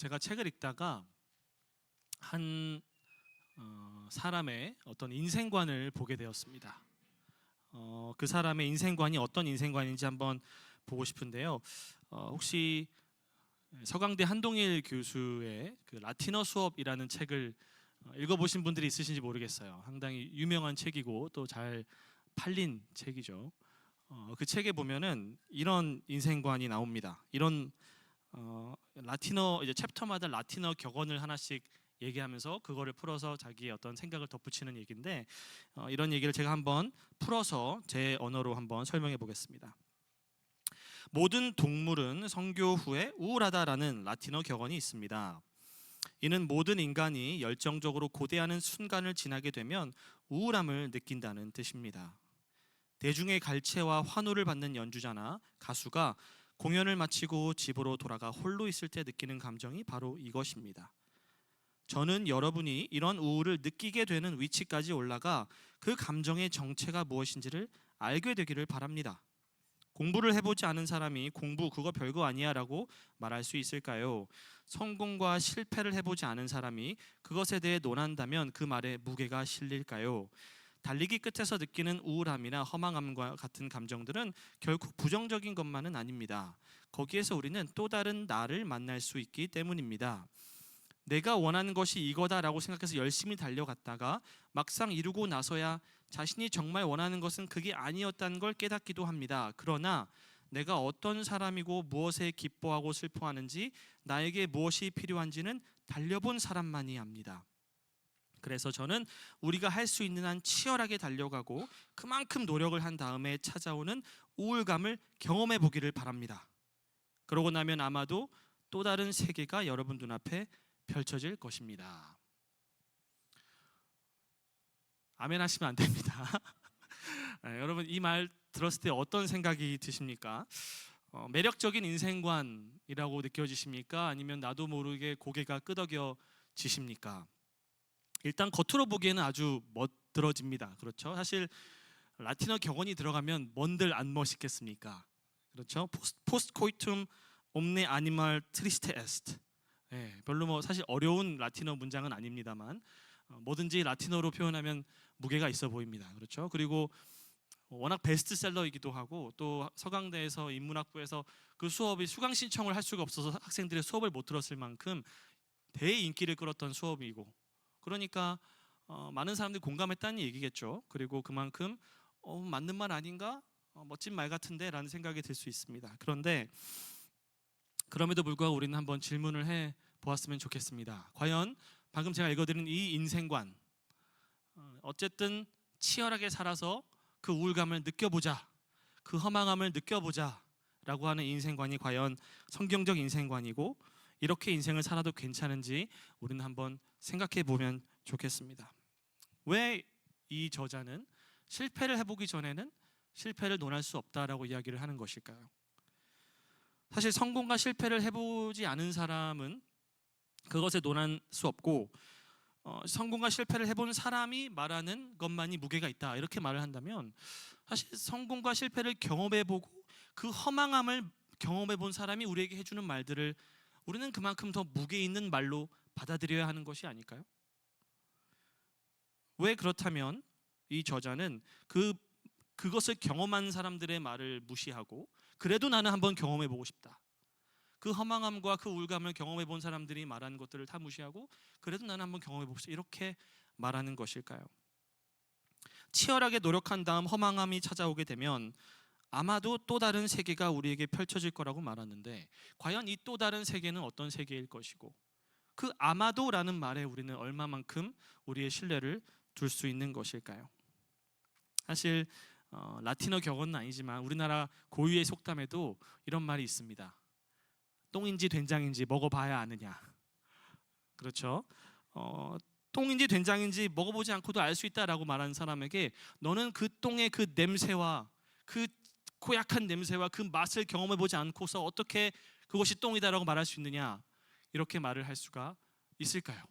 제가 책을 읽다가 한 사람의 어떤 인생관을 보게 되었습니다. 그 사람의 인생관이 어떤 인생관인지 한번 보고 싶은데요. 혹시 서강대 한동일 교수의 그 라틴어 수업이라는 책을 읽어보신 분들이 있으신지 모르겠어요. 상당히 유명한 책이고 또 잘 팔린 책이죠. 그 책에 보면은 이런 인생관이 나옵니다. 이런 라틴어 이제 챕터마다 라틴어 격언을 하나씩 얘기하면서 그거를 풀어서 자기의 어떤 생각을 덧붙이는 얘기인데 이런 얘기를 제가 한번 풀어서 제 언어로 한번 설명해 보겠습니다. 모든 동물은 성교 후에 우울하다라는 라틴어 격언이 있습니다. 이는 모든 인간이 열정적으로 고대하는 순간을 지나게 되면 우울함을 느낀다는 뜻입니다. 대중의 갈채와 환호를 받는 연주자나 가수가 공연을 마치고 집으로 돌아가 홀로 있을 때 느끼는 감정이 바로 이것입니다. 저는 여러분이 이런 우울을 느끼게 되는 위치까지 올라가 그 감정의 정체가 무엇인지를 알게 되기를 바랍니다. 공부를 해보지 않은 사람이 공부 그거 별거 아니야 라고 말할 수 있을까요? 성공과 실패를 해보지 않은 사람이 그것에 대해 논한다면 그 말에 무게가 실릴까요? 달리기 끝에서 느끼는 우울함이나 허망함과 같은 감정들은 결국 부정적인 것만은 아닙니다. 거기에서 우리는 또 다른 나를 만날 수 있기 때문입니다. 내가 원하는 것이 이거다라고 생각해서 열심히 달려갔다가 막상 이루고 나서야 자신이 정말 원하는 것은 그게 아니었다는 걸 깨닫기도 합니다. 그러나 내가 어떤 사람이고 무엇에 기뻐하고 슬퍼하는지 나에게 무엇이 필요한지는 달려본 사람만이 압니다. 그래서 저는 우리가 할 수 있는 한 치열하게 달려가고 그만큼 노력을 한 다음에 찾아오는 우울감을 경험해 보기를 바랍니다. 그러고 나면 아마도 또 다른 세계가 여러분 눈앞에 펼쳐질 것입니다. 아멘 하시면 안 됩니다. 여러분 이 말 들었을 때 어떤 생각이 드십니까? 매력적인 인생관이라고 느껴지십니까? 아니면 나도 모르게 고개가 끄덕여지십니까? 일단 겉으로 보기에는 아주 멋들어집니다. 그렇죠? 사실 라틴어 격언이 들어가면 뭔들 안 멋있겠습니까? 그렇죠? 포스트 코이툼 옴네 아니말 트리스테 에스트. 별로 뭐 사실 어려운 라틴어 문장은 아닙니다만 뭐든지 라틴어로 표현하면 무게가 있어 보입니다. 그렇죠? 그리고 워낙 베스트셀러이기도 하고 또 서강대에서 인문학부에서 그 수업이 수강 신청을 할 수가 없어서 학생들의 수업을 못 들었을 만큼 대인기를 끌었던 수업이고 그러니까 많은 사람들이 공감했다는 얘기겠죠. 그리고 그만큼 맞는 말 아닌가? 멋진 말 같은데 라는 생각이 들 수 있습니다. 그런데 그럼에도 불구하고 우리는 한번 질문을 해 보았으면 좋겠습니다. 과연 방금 제가 읽어드린 이 인생관 어쨌든 치열하게 살아서 그 우울감을 느껴보자, 그 허망함을 느껴보자 라고 하는 인생관이 과연 성경적 인생관이고 이렇게 인생을 살아도 괜찮은지 우리는 한번 생각해 보면 좋겠습니다. 왜 이 저자는 실패를 해보기 전에는 실패를 논할 수 없다라고 이야기를 하는 것일까요? 사실 성공과 실패를 해보지 않은 사람은 그것에 논할 수 없고 성공과 실패를 해본 사람이 말하는 것만이 무게가 있다 이렇게 말을 한다면 사실 성공과 실패를 경험해보고 그 허망함을 경험해본 사람이 우리에게 해주는 말들을 우리는 그만큼 더 무게 있는 말로 받아들여야 하는 것이 아닐까요? 왜 그렇다면 이 저자는 그것을 경험한 사람들의 말을 무시하고 그래도 나는 한번 경험해보고 싶다. 그 허망함과 그 우울감을 경험해본 사람들이 말하는 것들을 다 무시하고 그래도 나는 한번 경험해보고 싶다. 이렇게 말하는 것일까요? 치열하게 노력한 다음 허망함이 찾아오게 되면 아마도 또 다른 세계가 우리에게 펼쳐질 거라고 말하는데 과연 이 또 다른 세계는 어떤 세계일 것이고 그 아마도라는 말에 우리는 얼마만큼 우리의 신뢰를 둘 수 있는 것일까요? 사실 라틴어 격언은 아니지만 우리나라 고유의 속담에도 이런 말이 있습니다. 똥인지 된장인지 먹어봐야 아느냐. 그렇죠? 똥인지 된장인지 먹어보지 않고도 알 수 있다라고 말하는 사람에게 너는 그 똥의 그 냄새와 그 고약한 냄새와 그 맛을 경험해보지 않고서 어떻게 그것이 똥이다라고 말할 수 있느냐 이렇게 말을 할 수가 있을까요?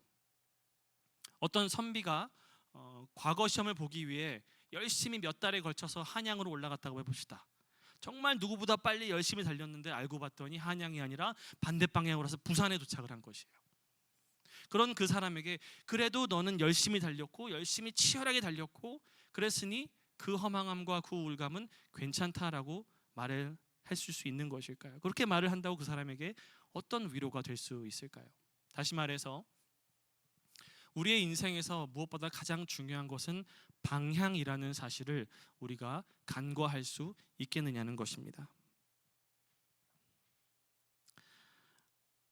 어떤 선비가 과거 시험을 보기 위해 열심히 몇 달에 걸쳐서 한양으로 올라갔다고 해봅시다. 정말 누구보다 빨리 열심히 달렸는데 알고 봤더니 한양이 아니라 반대 방향으로 해서 부산에 도착을 한 것이에요. 그런 그 사람에게 그래도 너는 열심히 달렸고 열심히 치열하게 달렸고 그랬으니 그 허망함과 그 우울감은 괜찮다라고 말을 했을 수 있는 것일까요? 그렇게 말을 한다고 그 사람에게 어떤 위로가 될 수 있을까요? 다시 말해서 우리의 인생에서 무엇보다 가장 중요한 것은 방향이라는 사실을 우리가 간과할 수 있겠느냐는 것입니다.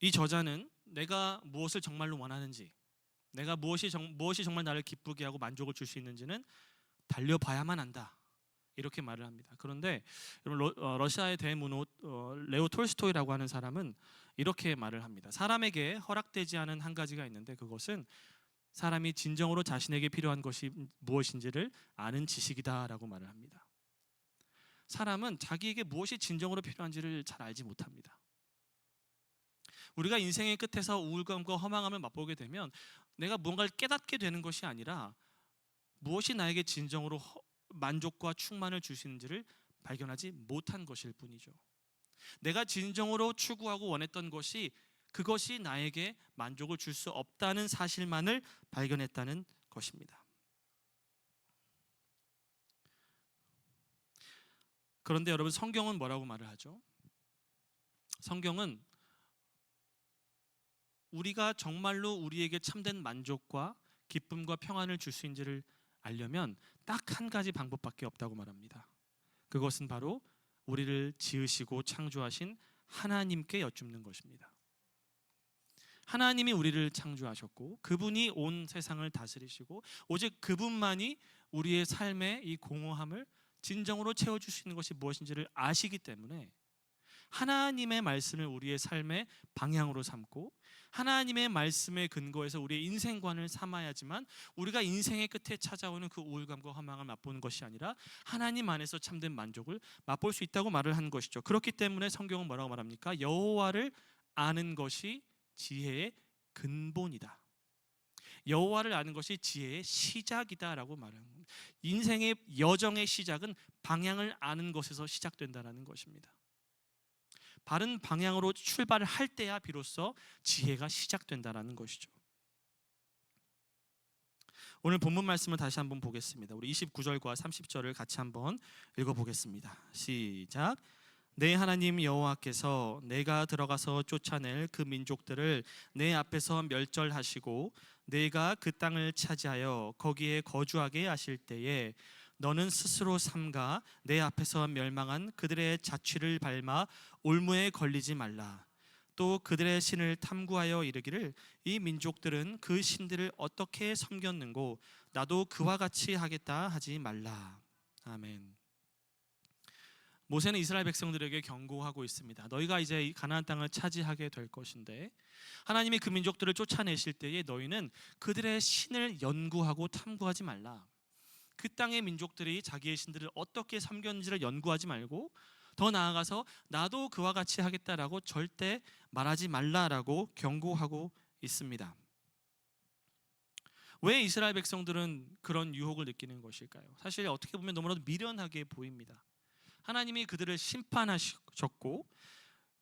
이 저자는 내가 무엇을 정말로 원하는지, 내가 무엇이 정말 나를 기쁘게 하고 만족을 줄 수 있는지는 달려봐야만 한다, 이렇게 말을 합니다. 그런데 러시아의 대문호 레오 톨스토이라고 하는 사람은 이렇게 말을 합니다. 사람에게 허락되지 않은 한 가지가 있는데 그것은 사람이 진정으로 자신에게 필요한 것이 무엇인지를 아는 지식이다라고 말을 합니다. 사람은 자기에게 무엇이 진정으로 필요한지를 잘 알지 못합니다. 우리가 인생의 끝에서 우울감과 허망함을 맛보게 되면 내가 무언가를 깨닫게 되는 것이 아니라 무엇이 나에게 진정으로 만족과 충만을 주시는지를 발견하지 못한 것일 뿐이죠. 내가 진정으로 추구하고 원했던 것이 그것이 나에게 만족을 줄 수 없다는 사실만을 발견했다는 것입니다. 그런데 여러분, 성경은 뭐라고 말을 하죠? 성경은 우리가 정말로 우리에게 참된 만족과 기쁨과 평안을 줄 수 있는지를 알려면 딱 한 가지 방법밖에 없다고 말합니다. 그것은 바로 우리를 지으시고 창조하신 하나님께 여쭙는 것입니다. 하나님이 우리를 창조하셨고 그분이 온 세상을 다스리시고 오직 그분만이 우리의 삶의 이 공허함을 진정으로 채워줄 수 있는 것이 무엇인지를 아시기 때문에 하나님의 말씀을 우리의 삶의 방향으로 삼고 하나님의 말씀에 근거해서 우리의 인생관을 삼아야지만 우리가 인생의 끝에 찾아오는 그 우울감과 허망을 맛보는 것이 아니라 하나님 안에서 참된 만족을 맛볼 수 있다고 말을 한 것이죠. 그렇기 때문에 성경은 뭐라고 말합니까? 여호와를 아는 것이 지혜의 근본이다. 여호와를 아는 것이 지혜의 시작이다라고 말하는 겁니다. 인생의 여정의 시작은 방향을 아는 것에서 시작된다는 것입니다. 바른 방향으로 출발을 할 때야 비로소 지혜가 시작된다는 것이죠. 오늘 본문 말씀을 다시 한번 보겠습니다. 우리 29절과 30절을 같이 한번 읽어보겠습니다. 시작. 내 하나님 여호와께서 내가 들어가서 쫓아낼 그 민족들을 내 앞에서 멸절하시고 내가 그 땅을 차지하여 거기에 거주하게 하실 때에 너는 스스로 삼가 내 앞에서 멸망한 그들의 자취를 밟아 올무에 걸리지 말라. 또 그들의 신을 탐구하여 이르기를 이 민족들은 그 신들을 어떻게 섬겼는고 나도 그와 같이 하겠다 하지 말라. 아멘. 모세는 이스라엘 백성들에게 경고하고 있습니다. 너희가 이제 가나안 땅을 차지하게 될 것인데 하나님이 그 민족들을 쫓아내실 때에 너희는 그들의 신을 연구하고 탐구하지 말라. 그 땅의 민족들이 자기의 신들을 어떻게 섬겼는지를 연구하지 말고 더 나아가서 나도 그와 같이 하겠다라고 절대 말하지 말라라고 경고하고 있습니다. 왜 이스라엘 백성들은 그런 유혹을 느끼는 것일까요? 사실 어떻게 보면 너무나도 미련하게 보입니다. 하나님이 그들을 심판하셨고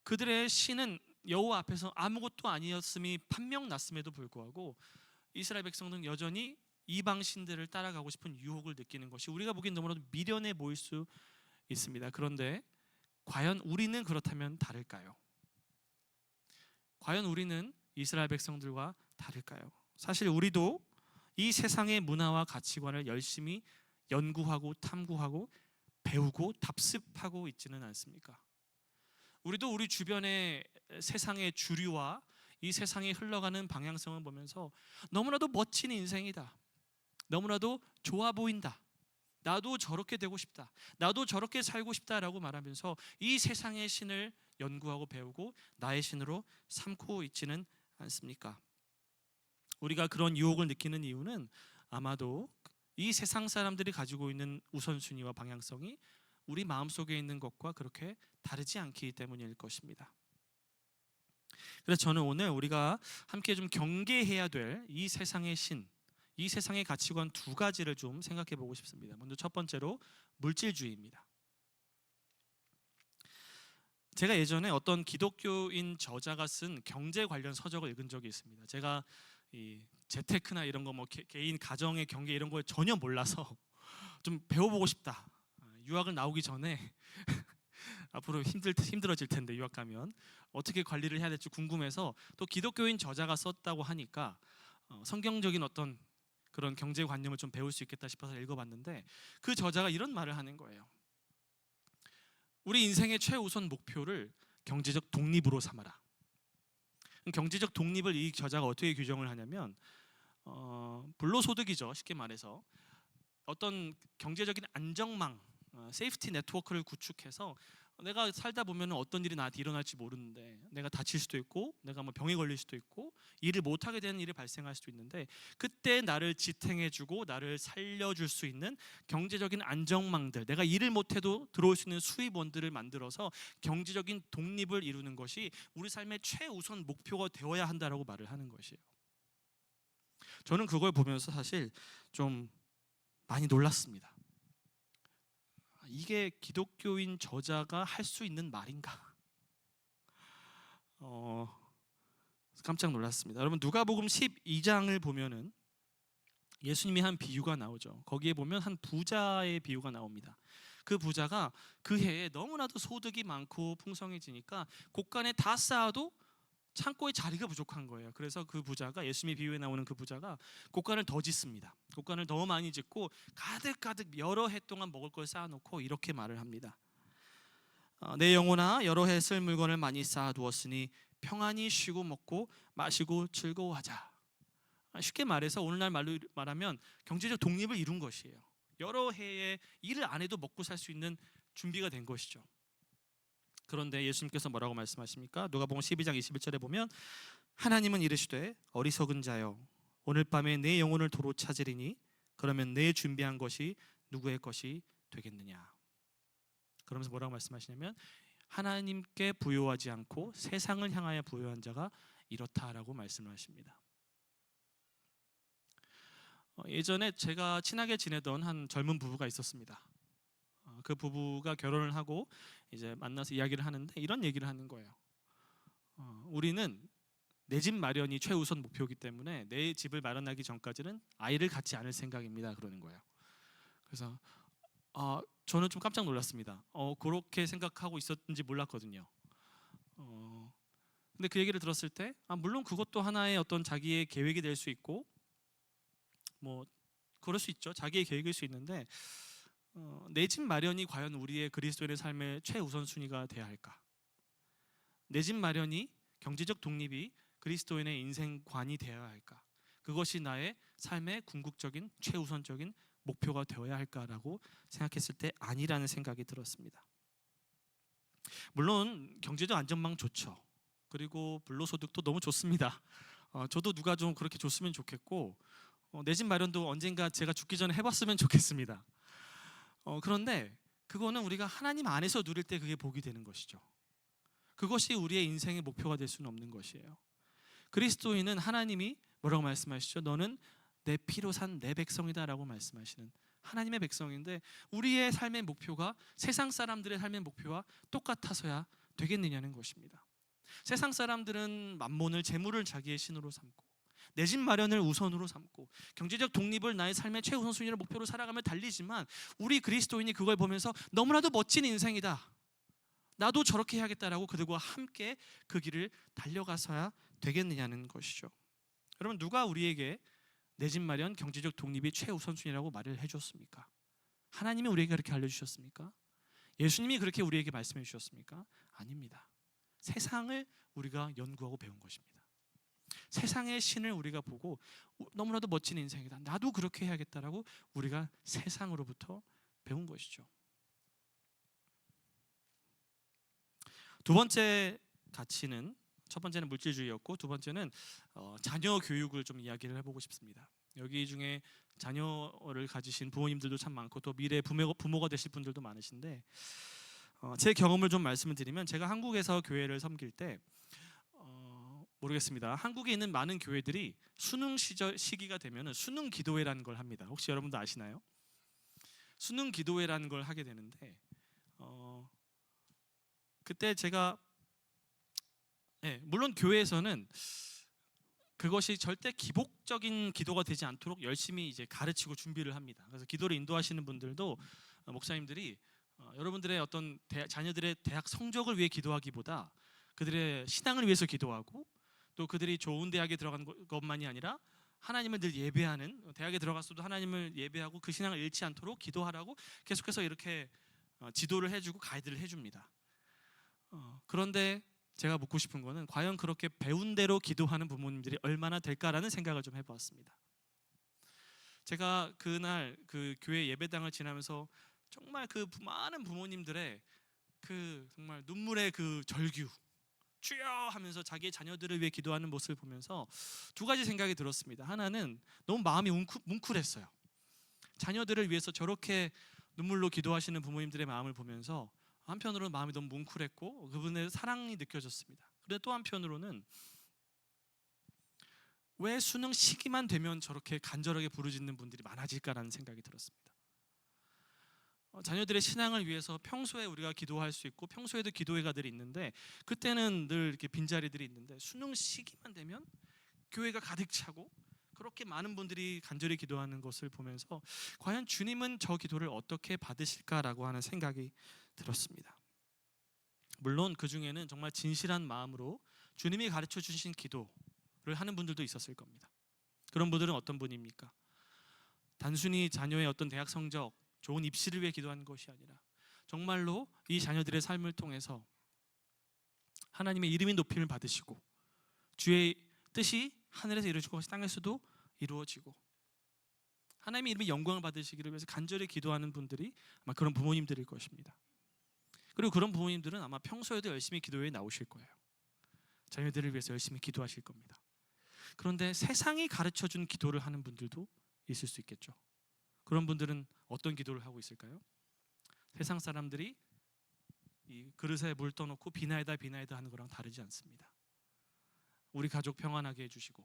그들의 신은 여호와 앞에서 아무것도 아니었음이 판명났음에도 불구하고 이스라엘 백성들은 여전히 이방 신들을 따라가고 싶은 유혹을 느끼는 것이 우리가 보기엔 너무나도 미련해 보일 수 있습니다. 그런데 과연 우리는 그렇다면 다를까요? 과연 우리는 이스라엘 백성들과 다를까요? 사실 우리도 이 세상의 문화와 가치관을 열심히 연구하고 탐구하고 배우고 답습하고 있지는 않습니까? 우리도 우리 주변의 세상의 주류와 이 세상에 흘러가는 방향성을 보면서 너무나도 멋진 인생이다, 너무나도 좋아 보인다, 나도 저렇게 되고 싶다, 나도 저렇게 살고 싶다라고 말하면서 이 세상의 신을 연구하고 배우고 나의 신으로 삼고 있지는 않습니까? 우리가 그런 유혹을 느끼는 이유는 아마도 이 세상 사람들이 가지고 있는 우선순위와 방향성이 우리 마음속에 있는 것과 그렇게 다르지 않기 때문일 것입니다. 그래서 저는 오늘 우리가 함께 좀 경계해야 될 이 세상의 신, 이 세상의 가치관 두 가지를 좀 생각해 보고 싶습니다. 먼저 첫 번째로 물질주의입니다. 제가 예전에 어떤 기독교인 저자가 쓴 경제 관련 서적을 읽은 적이 있습니다. 제가 이 재테크나 이런 거 뭐 개인 가정의 경계 이런 걸 전혀 몰라서 좀 배워보고 싶다. 유학을 나오기 전에 앞으로 힘들어질 텐데 유학 가면 어떻게 관리를 해야 될지 궁금해서 또 기독교인 저자가 썼다고 하니까 성경적인 어떤 그런 경제관념을 좀 배울 수 있겠다 싶어서 읽어봤는데 그 저자가 이런 말을 하는 거예요. 우리 인생의 최우선 목표를 경제적 독립으로 삼아라. 경제적 독립을 이 저자가 어떻게 규정을 하냐면 불로소득이죠. 쉽게 말해서 어떤 경제적인 안정망, 세이프티 네트워크를 구축해서 내가 살다 보면 어떤 일이 나한테 일어날지 모르는데 내가 다칠 수도 있고 내가 뭐 병에 걸릴 수도 있고 일을 못하게 되는 일이 발생할 수도 있는데 그때 나를 지탱해주고 나를 살려줄 수 있는 경제적인 안정망들, 내가 일을 못해도 들어올 수 있는 수입원들을 만들어서 경제적인 독립을 이루는 것이 우리 삶의 최우선 목표가 되어야 한다라고 말을 하는 것이에요. 저는 그걸 보면서 사실 좀 많이 놀랐습니다. 이게 기독교인 저자가 할 수 있는 말인가? 깜짝 놀랐습니다. 여러분 누가복음 12장을 보면은 예수님이 한 비유가 나오죠. 거기에 보면 한 부자의 비유가 나옵니다. 그 부자가 그 해에 너무나도 소득이 많고 풍성해지니까 곳간에 다 쌓아도 창고에 자리가 부족한 거예요. 그래서 그 부자가 예수님의 비유에 나오는 그 부자가 곳간을 더 짓습니다. 곳간을 더 많이 짓고 가득가득 여러 해 동안 먹을 걸 쌓아놓고 이렇게 말을 합니다. 내 영혼아 여러 해 쓸 물건을 많이 쌓아두었으니 평안히 쉬고 먹고 마시고 즐거워하자. 쉽게 말해서 오늘날 말로 말하면 경제적 독립을 이룬 것이에요. 여러 해의 일을 안 해도 먹고 살 수 있는 준비가 된 것이죠. 그런데 예수님께서 뭐라고 말씀하십니까? 누가복음 12장 21절에 보면 하나님은 이르시되 어리석은 자여 오늘 밤에 내 영혼을 도로 찾으리니 그러면 내 준비한 것이 누구의 것이 되겠느냐. 그러면서 뭐라고 말씀하시냐면 하나님께 부요하지 않고 세상을 향하여 부요한 자가 이렇다라고 말씀을 하십니다. 예전에 제가 친하게 지내던 한 젊은 부부가 있었습니다. 그 부부가 결혼을 하고 이제 만나서 이야기를 하는데 이런 얘기를 하는 거예요. 우리는 내 집 마련이 최우선 목표이기 때문에 내 집을 마련하기 전까지는 아이를 갖지 않을 생각입니다. 그러는 거예요. 그래서 저는 좀 깜짝 놀랐습니다. 그렇게 생각하고 있었는지 몰랐거든요. 근데 그 얘기를 들었을 때 물론 그것도 하나의 어떤 자기의 계획이 될 수 있고 뭐 그럴 수 있죠. 자기의 계획일 수 있는데 내 집 마련이 과연 우리의 그리스도인의 삶의 최우선순위가 돼야 할까? 내 집 마련이 경제적 독립이 그리스도인의 인생관이 되어야 할까? 그것이 나의 삶의 궁극적인 최우선적인 목표가 되어야 할까라고 생각했을 때 아니라는 생각이 들었습니다. 물론 경제적 안전망 좋죠. 그리고 불로소득도 너무 좋습니다. 저도 누가 좀 그렇게 줬으면 좋겠고 내 집 마련도 언젠가 제가 죽기 전에 해봤으면 좋겠습니다. 그런데 그거는 우리가 하나님 안에서 누릴 때 그게 복이 되는 것이죠. 그것이 우리의 인생의 목표가 될 수는 없는 것이에요. 그리스도인은 하나님이 뭐라고 말씀하시죠? 너는 내 피로 산 내 백성이다 라고 말씀하시는 하나님의 백성인데 우리의 삶의 목표가 세상 사람들의 삶의 목표와 똑같아서야 되겠느냐는 것입니다. 세상 사람들은 만몬을 재물을 자기의 신으로 삼고 내 집 마련을 우선으로 삼고 경제적 독립을 나의 삶의 최우선순위를 목표로 살아가며 달리지만 우리 그리스도인이 그걸 보면서 너무나도 멋진 인생이다, 나도 저렇게 해야겠다라고 그들과 함께 그 길을 달려가서야 되겠느냐는 것이죠. 여러분 누가 우리에게 내 집 마련 경제적 독립이 최우선순위라고 말을 해줬습니까? 하나님이 우리에게 그렇게 알려주셨습니까? 예수님이 그렇게 우리에게 말씀해 주셨습니까? 아닙니다. 세상을 우리가 연구하고 배운 것입니다. 세상의 신을 우리가 보고 너무나도 멋진 인생이다, 나도 그렇게 해야겠다라고 우리가 세상으로부터 배운 것이죠. 두 번째 가치는, 첫 번째는 물질주의였고 두 번째는 자녀 교육을 좀 이야기를 해보고 싶습니다. 여기 중에 자녀를 가지신 부모님들도 참 많고 또 미래 부모가 되실 분들도 많으신데 제 경험을 좀 말씀을 드리면 제가 한국에서 교회를 섬길 때 모르겠습니다. 한국에 있는 많은 교회들이 수능 시기가 되면 수능 기도회라는 걸 합니다. 혹시 여러분도 아시나요? 수능 기도회라는 걸 하게 되는데 그때 제가 물론 교회에서는 그것이 절대 기복적인 기도가 되지 않도록 열심히 이제 가르치고 준비를 합니다. 그래서 기도를 인도하시는 분들도 목사님들이 여러분들의 어떤 자녀들의 대학 성적을 위해 기도하기보다 그들의 신앙을 위해서 기도하고 또 그들이 좋은 대학에 들어간 것만이 아니라 하나님을 늘 예배하는, 대학에 들어갔어도 하나님을 예배하고 그 신앙을 잃지 않도록 기도하라고 계속해서 이렇게 지도를 해주고 가이드를 해줍니다. 그런데 제가 묻고 싶은 거는 과연 그렇게 배운 대로 기도하는 부모님들이 얼마나 될까라는 생각을 좀 해보았습니다. 제가 그날 그 교회 예배당을 지나면서 정말 그 많은 부모님들의 그 정말 눈물의 그 절규, 주여 하면서 자기의 자녀들을 위해 기도하는 모습을 보면서 두 가지 생각이 들었습니다. 하나는 너무 마음이 뭉클했어요. 자녀들을 위해서 저렇게 눈물로 기도하시는 부모님들의 마음을 보면서 한편으로는 마음이 너무 뭉클했고 그분의 사랑이 느껴졌습니다. 그런데 또 한편으로는 왜 수능 시기만 되면 저렇게 간절하게 부르짖는 분들이 많아질까라는 생각이 들었습니다. 자녀들의 신앙을 위해서 평소에 우리가 기도할 수 있고 평소에도 기도회가들이 있는데 그때는 늘 이렇게 빈자리들이 있는데 수능 시기만 되면 교회가 가득 차고 그렇게 많은 분들이 간절히 기도하는 것을 보면서 과연 주님은 저 기도를 어떻게 받으실까라고 하는 생각이 들었습니다. 물론 그 중에는 정말 진실한 마음으로 주님이 가르쳐 주신 기도를 하는 분들도 있었을 겁니다. 그런 분들은 어떤 분입니까? 단순히 자녀의 어떤 대학 성적, 좋은 입시를 위해 기도하는 것이 아니라 정말로 이 자녀들의 삶을 통해서 하나님의 이름이 높임을 받으시고 주의 뜻이 하늘에서 이루어지고 땅에서도 이루어지고 하나님의 이름의 영광을 받으시기를 위해서 간절히 기도하는 분들이 아마 그런 부모님들일 것입니다. 그리고 그런 부모님들은 아마 평소에도 열심히 기도회에 나오실 거예요. 자녀들을 위해서 열심히 기도하실 겁니다. 그런데 세상이 가르쳐준 기도를 하는 분들도 있을 수 있겠죠. 그런 분들은 어떤 기도를 하고 있을까요? 세상 사람들이 이 그릇에 물 떠놓고 비나이다 비나이다 하는 거랑 다르지 않습니다. 우리 가족 평안하게 해주시고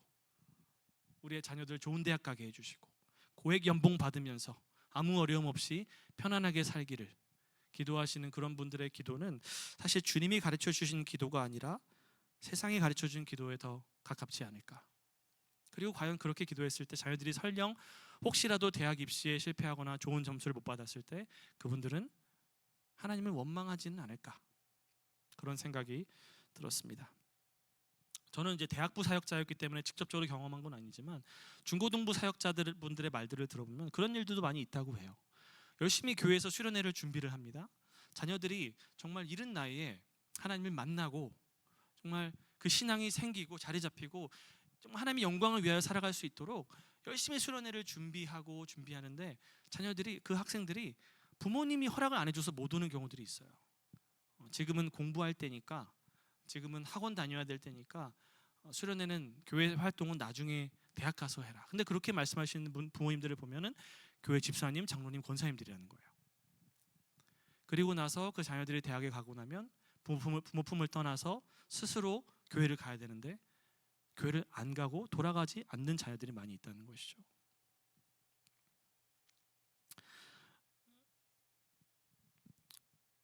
우리의 자녀들 좋은 대학 가게 해주시고 고액 연봉 받으면서 아무 어려움 없이 편안하게 살기를 기도하시는 그런 분들의 기도는 사실 주님이 가르쳐 주신 기도가 아니라 세상이 가르쳐 준 기도에 더 가깝지 않을까. 그리고 과연 그렇게 기도했을 때 자녀들이 설령 혹시라도 대학 입시에 실패하거나 좋은 점수를 못 받았을 때 그분들은 하나님을 원망하지는 않을까, 그런 생각이 들었습니다. 저는 이제 대학부 사역자였기 때문에 직접적으로 경험한 건 아니지만 중고등부 사역자들 분들의 말들을 들어보면 그런 일들도 많이 있다고 해요. 열심히 교회에서 수련회를 준비를 합니다. 자녀들이 정말 이른 나이에 하나님을 만나고 정말 그 신앙이 생기고 자리 잡히고 정말 하나님의 영광을 위하여 살아갈 수 있도록 열심히 수련회를 준비하는데 자녀들이, 그 학생들이 부모님이 허락을 안 해줘서 못 오는 경우들이 있어요. 지금은 공부할 때니까, 지금은 학원 다녀야 될 때니까 수련회는 교회 활동은 나중에 대학 가서 해라. 근데 그렇게 말씀하시는 부모님들을 보면은 교회 집사님, 장로님, 권사님들이라는 거예요. 그리고 나서 그 자녀들이 대학에 가고 나면 부모품을 떠나서 스스로 교회를 가야 되는데 교회를 안 가고 돌아가지 않는 자녀들이 많이 있다는 것이죠.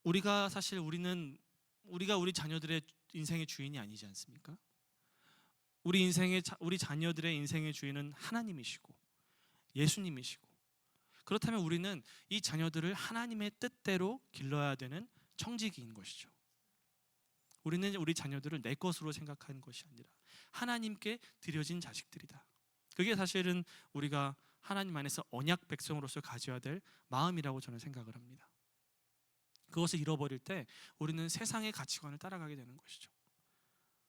우리가 우리 자녀들의 인생의 주인이 아니지 않습니까? 우리 자녀들의 인생의 주인은 하나님이시고 예수님이시고, 그렇다면 우리는 이 자녀들을 하나님의 뜻대로 길러야 되는 청지기인 것이죠. 우리는 우리 자녀들을 내 것으로 생각하는 것이 아니라 하나님께 드려진 자식들이다. 그게 사실은 우리가 하나님 안에서 언약 백성으로서 가져야 될 마음이라고 저는 생각을 합니다. 그것을 잃어버릴 때 우리는 세상의 가치관을 따라가게 되는 것이죠.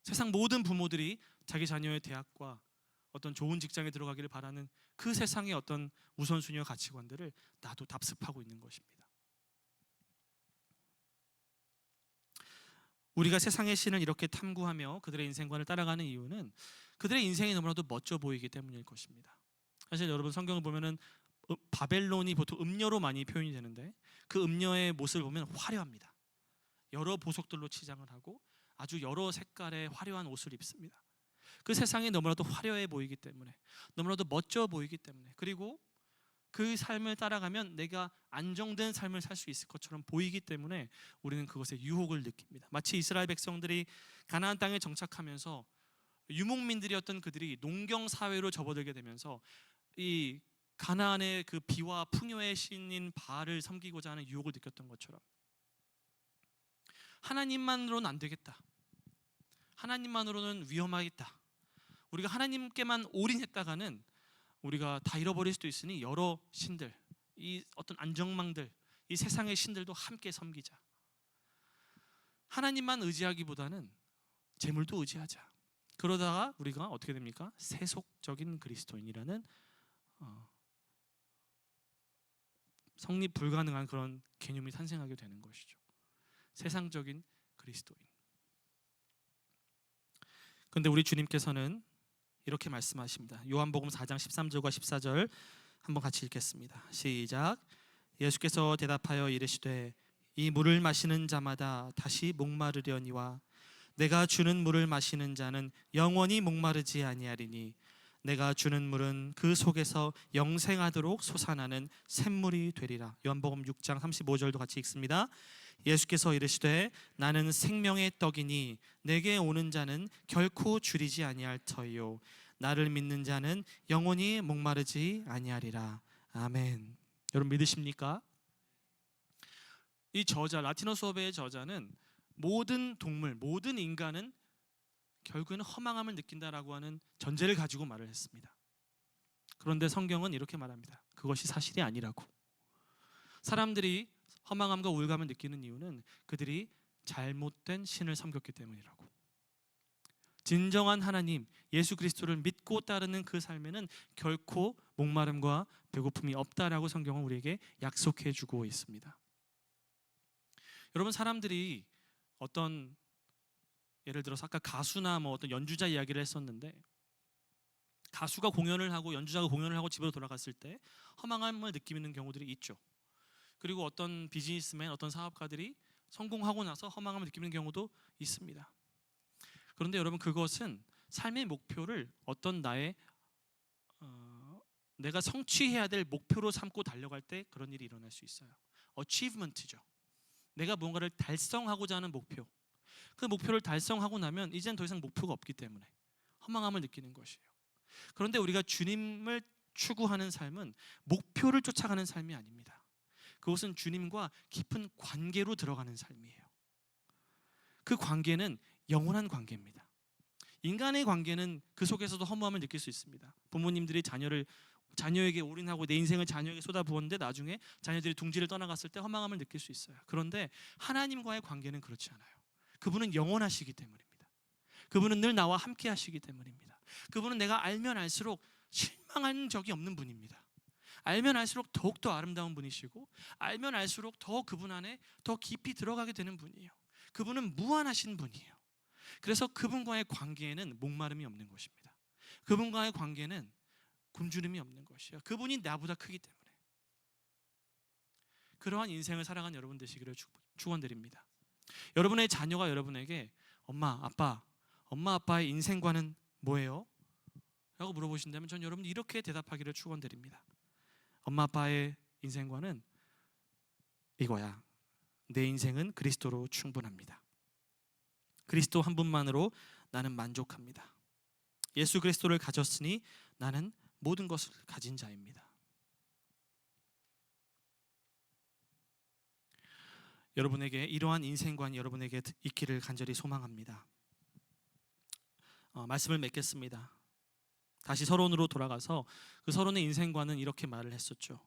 세상 모든 부모들이 자기 자녀의 대학과 어떤 좋은 직장에 들어가기를 바라는 그 세상의 어떤 우선순위와 가치관들을 나도 답습하고 있는 것입니다. 우리가 세상의 신을 이렇게 탐구하며 그들의 인생관을 따라가는 이유는 그들의 인생이 너무나도 멋져 보이기 때문일 것입니다. 사실 여러분 성경을 보면은 바벨론이 보통 음녀로 많이 표현이 되는데 그 음녀의 모습을 보면 화려합니다. 여러 보석들로 치장을 하고 아주 여러 색깔의 화려한 옷을 입습니다. 그 세상이 너무나도 화려해 보이기 때문에, 너무나도 멋져 보이기 때문에, 그리고 그 삶을 따라가면 내가 안정된 삶을 살 수 있을 것처럼 보이기 때문에 우리는 그것에 유혹을 느낍니다. 마치 이스라엘 백성들이 가나안 땅에 정착하면서 유목민들이었던 그들이 농경 사회로 접어들게 되면서 이 가나안의 그 비와 풍요의 신인 바알을 섬기고자 하는 유혹을 느꼈던 것처럼 하나님만으로는 안 되겠다. 하나님만으로는 위험하겠다. 우리가 하나님께만 올인했다가는 우리가 다 잃어버릴 수도 있으니 여러 신들, 이 어떤 안정망들, 이 세상의 신들도 함께 섬기자. 하나님만 의지하기보다는 재물도 의지하자. 그러다가 우리가 어떻게 됩니까? 세속적인 그리스도인이라는 성립 불가능한 그런 개념이 탄생하게 되는 것이죠. 세상적인 그리스도인. 그런데 우리 주님께서는 이렇게 말씀하십니다. 요한복음 4장 13절과 14절 한번 같이 읽겠습니다. 시작. 예수께서 대답하여 이르시되 이 물을 마시는 자마다 다시 목마르려니와 내가 주는 물을 마시는 자는 영원히 목마르지 아니하리니 내가 주는 물은 그 속에서 영생하도록 솟아나는 샘물이 되리라. 요한복음 6장 35절도 같이 읽습니다. 예수께서 이르시되 나는 생명의 떡이니 내게 오는 자는 결코 줄이지 아니할 터이요 나를 믿는 자는 영원히 목마르지 아니하리라. 아멘. 여러분 믿으십니까? 이 저자, 라틴어 수업의 저자는 모든 동물, 모든 인간은 결국에는 허망함을 느낀다라고 하는 전제를 가지고 말을 했습니다. 그런데 성경은 이렇게 말합니다. 그것이 사실이 아니라고. 사람들이 허망함과 우울감을 느끼는 이유는 그들이 잘못된 신을 섬겼기 때문이라고. 진정한 하나님, 예수 그리스도를 믿고 따르는 그 삶에는 결코 목마름과 배고픔이 없다라고 성경은 우리에게 약속해 주고 있습니다. 여러분, 사람들이 어떤 예를 들어서 아까 가수나 어떤 연주자 이야기를 했었는데, 가수가 공연을 하고 연주자가 공연을 하고 집으로 돌아갔을 때 허망함을 느끼는 경우들이 있죠. 그리고 어떤 비즈니스맨, 어떤 사업가들이 성공하고 나서 허망함을 느끼는 경우도 있습니다. 그런데 여러분, 그것은 삶의 목표를 어떤 내가 성취해야 될 목표로 삼고 달려갈 때 그런 일이 일어날 수 있어요. achievement죠. 내가 뭔가를 달성하고자 하는 목표. 그 목표를 달성하고 나면 이제는 더 이상 목표가 없기 때문에 허망함을 느끼는 것이에요. 그런데 우리가 주님을 추구하는 삶은 목표를 쫓아가는 삶이 아닙니다. 그것은 주님과 깊은 관계로 들어가는 삶이에요. 그 관계는 영원한 관계입니다. 인간의 관계는 그 속에서도 허무함을 느낄 수 있습니다. 부모님들이 자녀에게 올인하고 내 인생을 자녀에게 쏟아부었는데 나중에 자녀들이 둥지를 떠나갔을 때 허망함을 느낄 수 있어요. 그런데 하나님과의 관계는 그렇지 않아요. 그분은 영원하시기 때문입니다. 그분은 늘 나와 함께 하시기 때문입니다. 그분은 내가 알면 알수록 실망한 적이 없는 분입니다. 알면 알수록 더욱더 아름다운 분이시고, 알면 알수록 더 그분 안에 더 깊이 들어가게 되는 분이에요. 그분은 무한하신 분이에요. 그래서 그분과의 관계에는 목마름이 없는 것입니다. 그분과의 관계는 굶주림이 없는 것이에요. 그분이 나보다 크기 때문에. 그러한 인생을 살아간 여러분 되시기를 축원드립니다. 여러분의 자녀가 여러분에게 엄마 아빠의 인생관은 뭐예요? 라고 물어보신다면 전 여러분 이렇게 대답하기를 축원드립니다. 엄마 아빠의 인생관은 이거야. 내 인생은 그리스도로 충분합니다. 그리스도 한 분만으로 나는 만족합니다. 예수 그리스도를 가졌으니 나는 모든 것을 가진 자입니다. 여러분에게 이러한 인생관이 여러분에게 있기를 간절히 소망합니다. 말씀을 맺겠습니다. 다시 서론으로 돌아가서 그 서론의 인생관은 이렇게 말을 했었죠.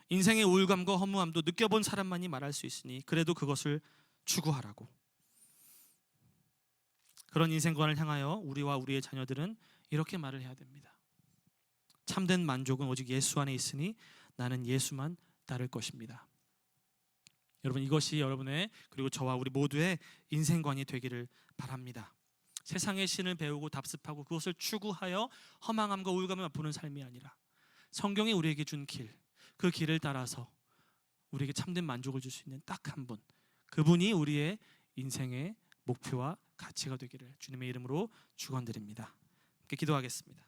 인생의 우울감과 허무함도 느껴본 사람만이 말할 수 있으니 그래도 그것을 추구하라고. 그런 인생관을 향하여 우리와 우리의 자녀들은 이렇게 말을 해야 됩니다. 참된 만족은 오직 예수 안에 있으니 나는 예수만 따를 것입니다. 여러분, 이것이 여러분의 그리고 저와 우리 모두의 인생관이 되기를 바랍니다. 세상의 신을 배우고 답습하고 그것을 추구하여 허망함과 우울감을 맛보는 삶이 아니라 성경이 우리에게 준 길, 그 길을 따라서 우리에게 참된 만족을 줄 수 있는 딱 한 분, 그분이 우리의 인생의 목표와 가치가 되기를 주님의 이름으로 축원드립니다. 함께 기도하겠습니다.